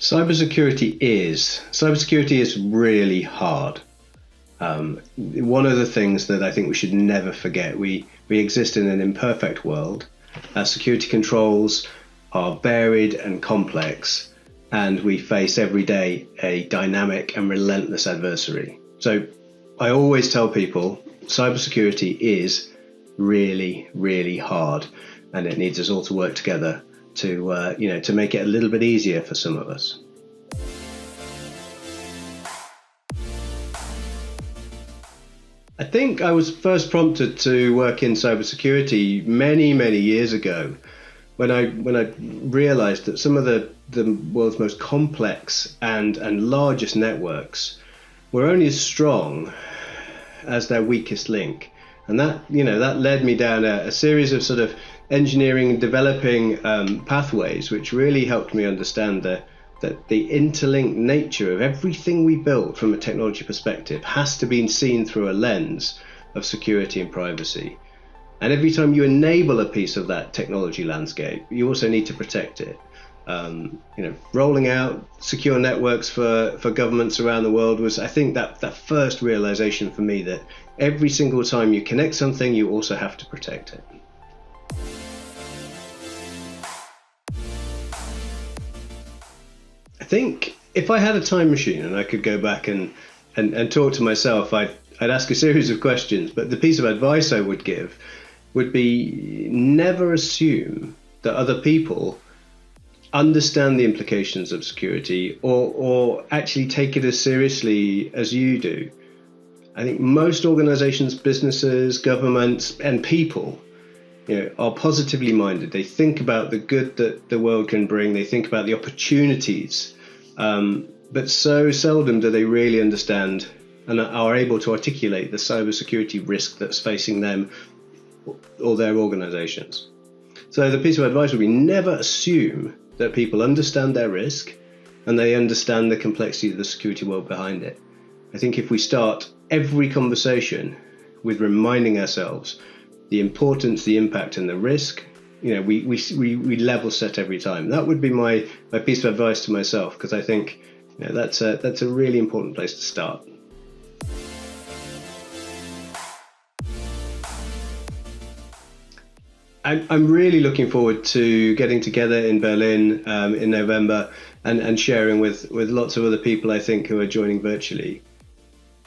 Cybersecurity is really hard. One of the things that I think we should never forget, we exist in an imperfect world. Our security controls are varied and complex, and we face every day a dynamic and relentless adversary. So I always tell people cybersecurity is really, really hard, and it needs us all to work together to make it a little bit easier for some of us. I think I was first prompted to work in cybersecurity many, many years ago when I realized that some of the world's most complex and largest networks were only as strong as their weakest link. And that led me down a series of sort of engineering and developing pathways, which really helped me understand that the interlinked nature of everything we built from a technology perspective has to be seen through a lens of security and privacy. And every time you enable a piece of that technology landscape, you also need to protect it. Rolling out secure networks for governments around the world was, I think, that first realization for me that every single time you connect something, you also have to protect it. I think if I had a time machine and I could go back and talk to myself, I'd ask a series of questions, but the piece of advice I would give would be never assume that other people understand the implications of security or actually take it as seriously as you do. I think most organizations, businesses, governments, and people are positively minded. They think about the good that the world can bring. They think about the opportunities, but so seldom do they really understand and are able to articulate the cybersecurity risk that's facing them or their organizations. So the piece of advice would be never assume that people understand their risk and they understand the complexity of the security world behind it. I think if we start every conversation with reminding ourselves the importance, the impact, and the risk, we level set every time. That would be my piece of advice to myself, because I think that's a really important place to start. I'm really looking forward to getting together in Berlin in November and sharing with lots of other people, I think, who are joining virtually.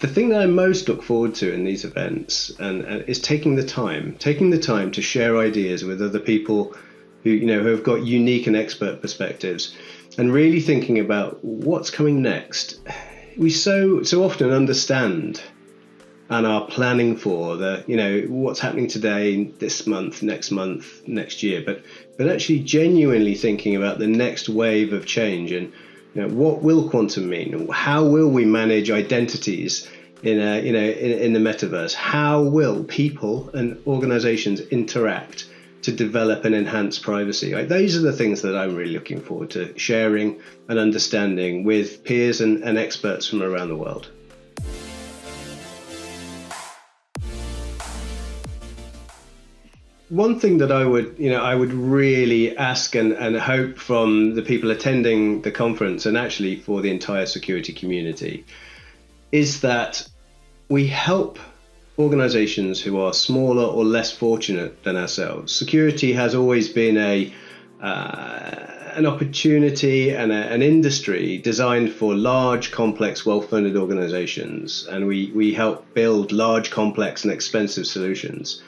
The thing that I most look forward to in these events is taking the time to share ideas with other people who have got unique and expert perspectives, and really thinking about what's coming next. We so often understand and are planning for what's happening today, this month, next year, but actually genuinely thinking about the next wave of change and what will quantum mean? How will we manage identities in the metaverse? How will people and organizations interact to develop and enhance privacy? Those are the things that I'm really looking forward to sharing and understanding with peers and experts from around the world. One thing that I would really ask and hope from the people attending the conference, and actually for the entire security community, is that we help organizations who are smaller or less fortunate than ourselves. Security has always been an opportunity and an industry designed for large, complex, well-funded organizations, and we help build large, complex, and expensive solutions.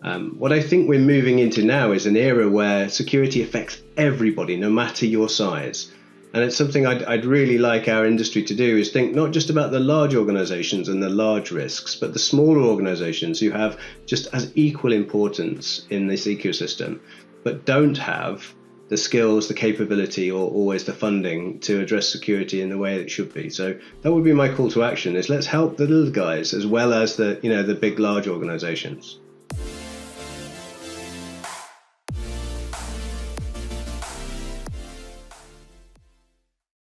What I think we're moving into now is an era where security affects everybody, no matter your size. And it's something I'd really like our industry to do, is think not just about the large organizations and the large risks, but the smaller organizations who have just as equal importance in this ecosystem, but don't have the skills, the capability, or always the funding to address security in the way it should be. So that would be my call to action, is let's help the little guys as well as the big, large organizations.